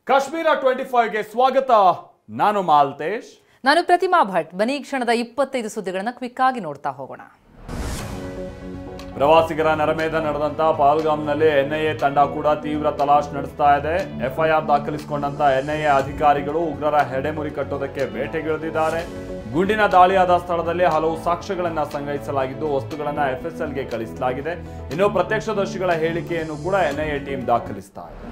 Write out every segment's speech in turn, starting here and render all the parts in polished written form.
ಕಾಶ್ಮೀರ 25ಗೆ ಸ್ವಾಗತ. ನಾನು ಮಾಲ್ತೇಶ್. ನಾನು ಪ್ರತಿಮಾ ಭಟ್. ಬನ್ನಿ ಕ್ಷಣದ 25 ಸುದ್ದಿಗಳನ್ನು ಕ್ವಿಕ್ ಆಗಿ ನೋಡ್ತಾ ಹೋಗೋಣ. ಪ್ರವಾಸಿಗರ ನರಮೇಧ ನಡೆದಂತ ಪಹಲ್ಗಾಮ್ನಲ್ಲಿ ಎನ್ಐಎ ತಂಡ ಕೂಡ ತೀವ್ರ ತಲಾಶ್ ನಡೆಸ್ತಾ ಇದೆ. ಎಫ್ಐಆರ್ ದಾಖಲಿಸಿಕೊಂಡಂತ ಎನ್ಐಎ ಅಧಿಕಾರಿಗಳು ಉಗ್ರರ ಹೆಡೆಮುರಿ ಕಟ್ಟೋದಕ್ಕೆ ಬೇಟೆಗಿಳಿದಿದ್ದಾರೆ. ಗುಂಡಿನ ದಾಳಿಯಾದ ಸ್ಥಳದಲ್ಲಿ ಹಲವು ಸಾಕ್ಷ್ಯಗಳನ್ನ ಸಂಗ್ರಹಿಸಲಾಗಿದ್ದು ವಸ್ತುಗಳನ್ನ ಎಫ್ಎಸ್ಎಲ್ಗೆ ಕಳಿಸಲಾಗಿದೆ. ಇನ್ನು ಪ್ರತ್ಯಕ್ಷದರ್ಶಿಗಳ ಹೇಳಿಕೆಯನ್ನು ಕೂಡ ಎನ್ಐಎ ಟೀಮ್ ದಾಖಲಿಸ್ತಾ ಇದೆ.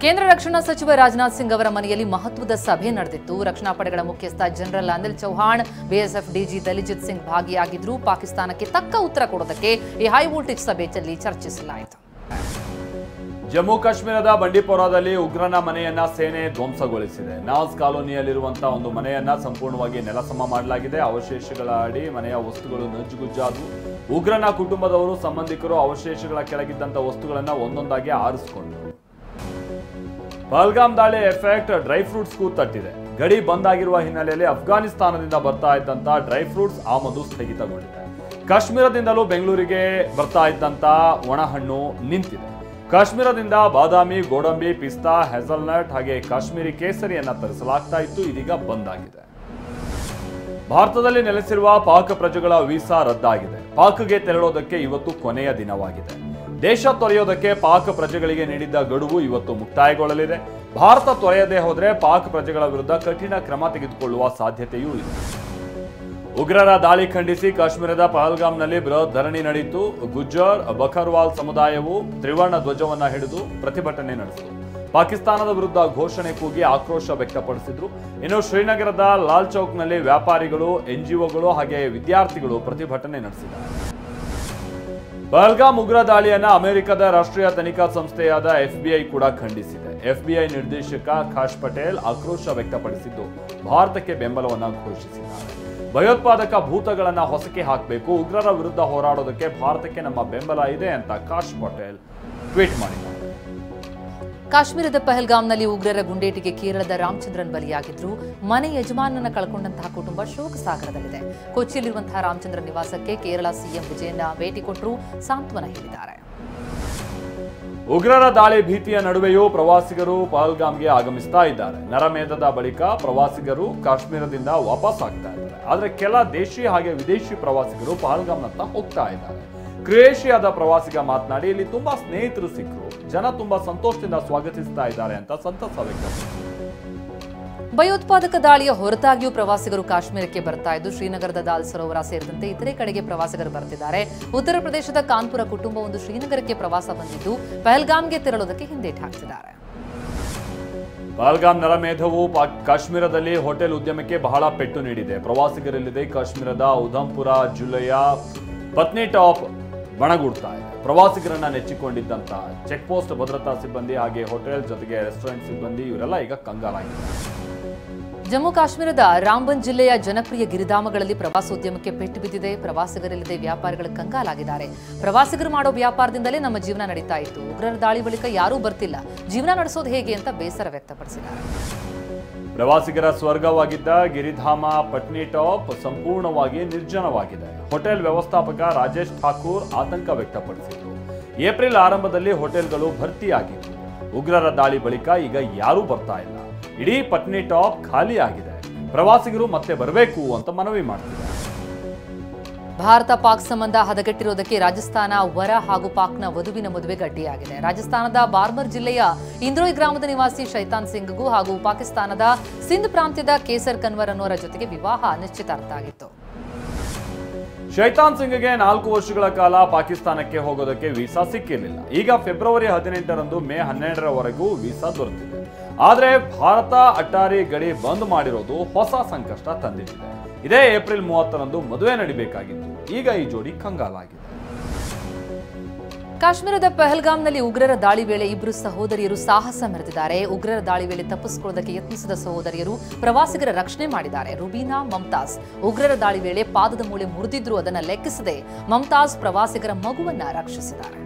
ಕೇಂದ್ರ ರಕ್ಷಣಾ ಸಚಿವ ರಾಜನಾಥ್ ಸಿಂಗ್ ಅವರ ಮನೆಯಲ್ಲಿ ಮಹತ್ವದ ಸಭೆ ನಡೆದಿತ್ತು. ರಕ್ಷಣಾ ಪಡೆಗಳ ಮುಖ್ಯಸ್ಥ general Anil Chauhan, BSF DG Daljit Singh ಭಾಗಿಯಾಗಿದ್ರು. ಪಾಕಿಸ್ತಾನಕ್ಕೆ ತಕ್ಕ ಉತ್ತರ ಕೊಡೋದಕ್ಕೆ ಈ ಹೈ ವೋಲ್ಟೇಜ್ ಸಭೆಯಲ್ಲಿ ಚರ್ಚಿಸಲಾಯಿತು. ಜಮ್ಮು ಕಾಶ್ಮೀರದ ಬಂಡಿಪೋರಾದಲ್ಲಿ ಉಗ್ರನ ಮನೆಯನ್ನ ಸೇನೆ ಧ್ವಂಸಗೊಳಿಸಿದೆ. ನಾಸ್ ಕಾಲೋನಿಯಲ್ಲಿರುವಂತಹ ಒಂದು ಮನೆಯನ್ನ ಸಂಪೂರ್ಣವಾಗಿ ನೆಲಸಮ ಮಾಡಲಾಗಿದೆ. ಅವಶೇಷಗಳ ಅಡಿ ಮನೆಯ ವಸ್ತುಗಳು ನಜ್ಜುಗುಜ್ಜಾದವು. ಉಗ್ರನ ಕುಟುಂಬದವರು, ಸಂಬಂಧಿಕರು ಅವಶೇಷಗಳ ಕೆಳಗಿದ್ದಂಥ ವಸ್ತುಗಳನ್ನ ಒಂದೊಂದಾಗಿ ಆರಿಸಿಕೊಂಡರು. ಪಹಲ್ಗಾಮ್ ದಾಳಿ ಎಫೆಕ್ಟ್ ಡ್ರೈ ಫ್ರೂಟ್ಸ್ಗೂ ತಟ್ಟಿದೆ. ಗಡಿ ಬಂದ್ ಆಗಿರುವ ಹಿನ್ನೆಲೆಯಲ್ಲಿ ಅಫ್ಘಾನಿಸ್ತಾನದಿಂದ ಬರ್ತಾ ಇದ್ದಂತ ಡ್ರೈ ಫ್ರೂಟ್ಸ್ ಆಮದು ಸ್ಥಗಿತಗೊಂಡಿದೆ. ಕಾಶ್ಮೀರದಿಂದಲೂ ಬೆಂಗಳೂರಿಗೆ ಬರ್ತಾ ಇದ್ದಂತ ಒಣಹಣ್ಣು ನಿಂತಿದೆ. ಕಾಶ್ಮೀರದಿಂದ ಬಾದಾಮಿ, ಗೋಡಂಬಿ, ಪಿಸ್ತಾ, ಹೆಸಲ್ನಟ್ ಹಾಗೆ ಕಾಶ್ಮೀರಿ ಕೇಸರಿಯನ್ನ ತರಿಸಲಾಗ್ತಾ ಇತ್ತು. ಇದೀಗ ಬಂದ್ ಆಗಿದೆ. ಭಾರತದಲ್ಲಿ ನೆಲೆಸಿರುವ ಪಾಕ್ ಪ್ರಜೆಗಳ ವೀಸಾ ರದ್ದಾಗಿದೆ. ಪಾಕ್ಗೆ ತೆರಳೋದಕ್ಕೆ ಇವತ್ತು ಕೊನೆಯ ದಿನವಾಗಿದೆ. ದೇಶ ತೊರೆಯೋದಕ್ಕೆ ಪಾಕ್ ಪ್ರಜೆಗಳಿಗೆ ನೀಡಿದ್ದ ಗಡುವು ಇವತ್ತು ಮುಕ್ತಾಯಗೊಳ್ಳಲಿದೆ. ಭಾರತ ತೊರೆಯದೇ ಹೋದರೆ ಪಾಕ್ ಪ್ರಜೆಗಳ ವಿರುದ್ಧ ಕಠಿಣ ಕ್ರಮ ತೆಗೆದುಕೊಳ್ಳುವ ಸಾಧ್ಯತೆಯೂ ಇದೆ. ಉಗ್ರರ ದಾಳಿ ಖಂಡಿಸಿ ಕಾಶ್ಮೀರದ ಪಹಲ್ಗಾಮ್ನಲ್ಲಿ ಬೃಹತ್ ಧರಣಿ ನಡೆಯಿತು. ಗುಜ್ಜರ್, ಬಕರ್ವಾಲ್ ಸಮುದಾಯವು ತ್ರಿವರ್ಣ ಧ್ವಜವನ್ನ ಹಿಡಿದು ಪ್ರತಿಭಟನೆ ನಡೆಸಿತು. ಪಾಕಿಸ್ತಾನದ ವಿರುದ್ಧ ಘೋಷಣೆ ಕೂಗಿ ಆಕ್ರೋಶ ವ್ಯಕ್ತಪಡಿಸಿದ್ರು. ಇನ್ನು ಶ್ರೀನಗರದ ಲಾಲ್ ಚೌಕ್ನಲ್ಲಿ ವ್ಯಾಪಾರಿಗಳು, ಎನ್ಜಿಒಗಳು ಹಾಗೆ ವಿದ್ಯಾರ್ಥಿಗಳು ಪ್ರತಿಭಟನೆ ನಡೆಸಿದ್ದಾರೆ. ಪಹಲ್ಗಾಮ್ ಉಗ್ರ ದಾಳಿಯನ್ನ ಅಮೆರಿಕದ ರಾಷ್ಟ್ರೀಯ ತನಿಖಾ ಸಂಸ್ಥೆಯಾದ ಎಫ್ಬಿಐ ಕೂಡ ಖಂಡಿಸಿದೆ. ಎಫ್ಬಿಐ ನಿರ್ದೇಶಕ ಖಾಶ್ ಪಟೇಲ್ ಆಕ್ರೋಶ ವ್ಯಕ್ತಪಡಿಸಿದ್ದು ಭಾರತಕ್ಕೆ ಬೆಂಬಲವನ್ನ ಘೋಷಿಸಿದ್ದಾರೆ. ಭಯೋತ್ಪಾದಕ ಭೂತಗಳನ್ನ ಹೊಸಕಿ ಹಾಕಬೇಕು, ಉಗ್ರರ ವಿರುದ್ಧ ಹೋರಾಡೋದಕ್ಕೆ ಭಾರತಕ್ಕೆ ನಮ್ಮ ಬೆಂಬಲ ಇದೆ ಅಂತ ಖಾಶ್ ಪಟೇಲ್ ಟ್ವೀಟ್ ಮಾಡಿದ್ದಾರೆ. ಕಾಶ್ಮೀರದ ಪಹಲ್ಗಾಮ್ನಲ್ಲಿ ಉಗ್ರರ ಗುಂಡೇಟಿಗೆ ಕೇರಳದ ರಾಮಚಂದ್ರನ್ ಬಲಿಯಾಗಿದ್ರು. ಮನೆ ಯಜಮಾನನ ಕಳ್ಕೊಂಡಂತಹ ಕುಟುಂಬ ಶೋಕ ಸಾಗರದಲ್ಲಿದೆ. ಕೊಚ್ಚಿಯಲ್ಲಿರುವಂತಹ ರಾಮಚಂದ್ರನ್ ನಿವಾಸಕ್ಕೆ ಕೇರಳ ಸಿಎಂ ವಿಜಯನ್ ಭೇಟಿ ಕೊಟ್ಟರು, ಸಾಂತ್ವನ ಹೇಳಿದ್ದಾರೆ. ಉಗ್ರರ ದಾಳಿ ಭೀತಿಯ ನಡುವೆಯೂ ಪ್ರವಾಸಿಗರು ಪಹಲ್ಗಾಮ್ಗೆ ಆಗಮಿಸ್ತಾ ಇದ್ದಾರೆ. ನರಮೇಧದ ಬಳಿಕ ಪ್ರವಾಸಿಗರು ಕಾಶ್ಮೀರದಿಂದ ವಾಪಸ್ ಆಗ್ತಾ ಇದ್ದಾರೆ. ಆದರೆ ಕೆಲ ದೇಶಿ ಹಾಗೆ ವಿದೇಶಿ ಪ್ರವಾಸಿಗರು ಪಹಲ್ಗಾಮ್ನತ್ತ ಹೋಗ್ತಾ ಇದ್ದಾರೆ. ಕ್ರೊಯೇಷಿಯಾದ ಪ್ರವಾಸಿಗ ಮಾತನಾಡಿ, ಇಲ್ಲಿ ತುಂಬಾ ಸ್ನೇಹಿತರು ಸಿಕ್ಕರು, ಜನ ತುಂಬಾ ಸಂತೋಷದಿಂದ ಸ್ವಾಗತಿಸ್ತಾ ಇದ್ದಾರೆ ಅಂತ ಸಂತಸ ವ್ಯಕ್ತಪಡಿಸಿದರು. ಭಯೋತ್ಪಾದಕ ದಾಳಿಯ ಹೊರತಾಗಿಯೂ ಪ್ರವಾಸಿಗರು ಕಾಶ್ಮೀರಕ್ಕೆ ಬರ್ತಾ ಇದ್ದು ಶ್ರೀನಗರದ ದಾಲ್ ಸರೋವರ ಸೇರಿದಂತೆ ಇತರೆ ಕಡೆಗೆ ಪ್ರವಾಸಿಗರು ಬರ್ತಿದ್ದಾರೆ. ಉತ್ತರ ಪ್ರದೇಶದ ಕಾನ್ಪುರ ಕುಟುಂಬವೊಂದು ಶ್ರೀನಗರಕ್ಕೆ ಪ್ರವಾಸ ಬಂದಿದ್ದು ಪಹಲ್ಗಾಮ್ಗೆ ತೆರಳೋದಕ್ಕೆ ಹಿಂದೇಟು ಹಾಕ್ತಿದ್ದಾರೆ. ಪಹಲ್ಗಾಮ್ ನರಮೇಧವು ಕಾಶ್ಮೀರದಲ್ಲಿ ಹೋಟೆಲ್ ಉದ್ಯಮಕ್ಕೆ ಬಹಳ ಪೆಟ್ಟು ನೀಡಿದೆ. ಪ್ರವಾಸಿಗರಿಲ್ಲದೆ ಕಾಶ್ಮೀರದ ಉಧಂಪುರ ಜಿಲ್ಲೆಯ ಪತ್ನಿಟಾಪ್ ಬಣಗುಡ್ತಾ ಇದೆ. ಪ್ರವಾಸಿಗರನ್ನ ನೆಚ್ಚಿಕೊಂಡಿದ್ದಂತ ಚೆಕ್ ಪೋಸ್ಟ್ ಭದ್ರತಾ ಸಿಬ್ಬಂದಿ ಹಾಗೆ ಹೋಟೆಲ್ ಜೊತೆಗೆ ರೆಸ್ಟೋರೆಂಟ್ ಸಿಬ್ಬಂದಿ ಇವರೆಲ್ಲ ಈಗ ಕಂಗಾಲಾಗಿದ್ದಾರೆ. ಜಮ್ಮು ಕಾಶ್ಮೀರದ ರಾಂಬನ್ ಜಿಲ್ಲೆಯ ಜನಪ್ರಿಯ ಗಿರಿಧಾಮಗಳಲ್ಲಿ ಪ್ರವಾಸೋದ್ಯಮಕ್ಕೆ ಪೆಟ್ಟು ಬಿದ್ದಿದೆ. ಪ್ರವಾಸಿಗರಿಲ್ಲದೆ ವ್ಯಾಪಾರಿಗಳು ಕಂಗಾಲಾಗಿದ್ದಾರೆ. ಪ್ರವಾಸಿಗರು ಮಾಡೋ ವ್ಯಾಪಾರದಿಂದಲೇ ನಮ್ಮ ಜೀವನ ನಡೀತಾ ಇತ್ತು. ಉಗ್ರರ ದಾಳಿ ಬಳಿಕ ಯಾರೂ ಬರ್ತಿಲ್ಲ, ಜೀವನ ನಡೆಸೋದು ಹೇಗೆ ಅಂತ ಬೇಸರ ವ್ಯಕ್ತಪಡಿಸಿದ್ದಾರೆ. ಪ್ರವಾಸಿಗರ ಸ್ವರ್ಗವಾಗಿದ್ದ ಗಿರಿಧಾಮ ಪಟ್ನಿಟಾಪ್ ಸಂಪೂರ್ಣವಾಗಿ ನಿರ್ಜನವಾಗಿದೆ. ಹೋಟೆಲ್ ವ್ಯವಸ್ಥಾಪಕ ರಾಜೇಶ್ ಠಾಕೂರ್ ಆತಂಕ ವ್ಯಕ್ತಪಡಿಸಿದರು. ಏಪ್ರಿಲ್ ಆರಂಭದಲ್ಲಿ ಹೋಟೆಲ್ಗಳು ಭರ್ತಿಯಾಗಿತ್ತು. ಉಗ್ರರ ದಾಳಿ ಬಳಿಕ ಈಗ ಯಾರೂ ಬರ್ತಾ ಇಲ್ಲ. ಇಡೀ ಪಟ್ನಿಟಾಪ್ ಖಾಲಿ ಆಗಿದೆ. ಪ್ರವಾಸಿಗರು ಮತ್ತೆ ಬರಬೇಕು ಅಂತ ಮನವಿ ಮಾಡ್ತಿದ್ದಾರೆ. ಭಾರತ ಪಾಕ್ ಸಂಬಂಧ ಹದಗೆಟ್ಟಿರುವುದಕ್ಕೆ ರಾಜಸ್ಥಾನ ವರ ಹಾಗೂ ಪಾಕ್ನ ವಧುವಿನ ಮದುವೆ ಗಟ್ಟಿಯಾಗಿದೆ. ರಾಜಸ್ಥಾನದ ಬಾರ್ಮರ್ ಜಿಲ್ಲೆಯ ಇಂದ್ರೋಯ್ ಗ್ರಾಮದ ನಿವಾಸಿ ಶೈತಾನ್ ಸಿಂಗ್ಗೂ ಹಾಗೂ ಪಾಕಿಸ್ತಾನದ ಸಿಂಧ್ ಪ್ರಾಂತ್ಯದ ಕೇಸರ್ ಕನ್ವರ್ ಅನ್ನೋರ ಜೊತೆಗೆ ವಿವಾಹ ನಿಶ್ಚಿತಾರ್ಥ ಆಗಿತ್ತು. ಶೈತಾನ್ ಸಿಂಗ್ಗೆ 4 ವರ್ಷಗಳ ಕಾಲ ಪಾಕಿಸ್ತಾನಕ್ಕೆ ಹೋಗೋದಕ್ಕೆ ವೀಸಾ ಸಿಕ್ಕಿರಲಿಲ್ಲ. ಈಗ ಫೆಬ್ರವರಿ 18ರಂದು ಮೇ 12ರವರೆಗೂ ವೀಸಾ ದೊರೆತಿದೆ. ಆದರೆ ಭಾರತ ಅಟ್ಟಾರಿ ಗಡಿ ಬಂದ್ ಮಾಡಿರೋದು ಹೊಸ ಸಂಕಷ್ಟ ತಂದಿಟ್ಟಿದೆ. ಇದೇ ಏಪ್ರಿಲ್ 30ರಂದು ಮದುವೆ ನಡೀಬೇಕಾಗಿತ್ತು. ಈಗ ಈ ಜೋಡಿ ಕಂಗಾಲಾಗಿದೆ. ಕಾಶ್ಮೀರದ ಪಹಲ್ಗಾಮ್ನಲ್ಲಿ ಉಗ್ರರ ದಾಳಿ ವೇಳೆ ಇಬ್ಬರು ಸಹೋದರಿಯರು ಸಾಹಸ ಮೆರೆದಿದ್ದಾರೆ. ಉಗ್ರರ ದಾಳಿ ವೇಳೆ ತಪ್ಪಿಸಿಕೊಳ್ಳೋದಕ್ಕೆ ಯತ್ನಿಸಿದ ಸಹೋದರಿಯರು ಪ್ರವಾಸಿಗರ ರಕ್ಷಣೆ ಮಾಡಿದ್ದಾರೆ. ರುಬೀನಾ, ಮಮ್ತಾಜ್ ಉಗ್ರರ ದಾಳಿ ವೇಳೆ ಪಾದದ ಮೂಳೆ ಮುರಿದಿದ್ರು. ಅದನ್ನು ಲೆಕ್ಕಿಸದೆ ಮಮ್ತಾಜ್ ಪ್ರವಾಸಿಗರ ಮಗುವನ್ನ ರಕ್ಷಿಸಿದ್ದಾರೆ.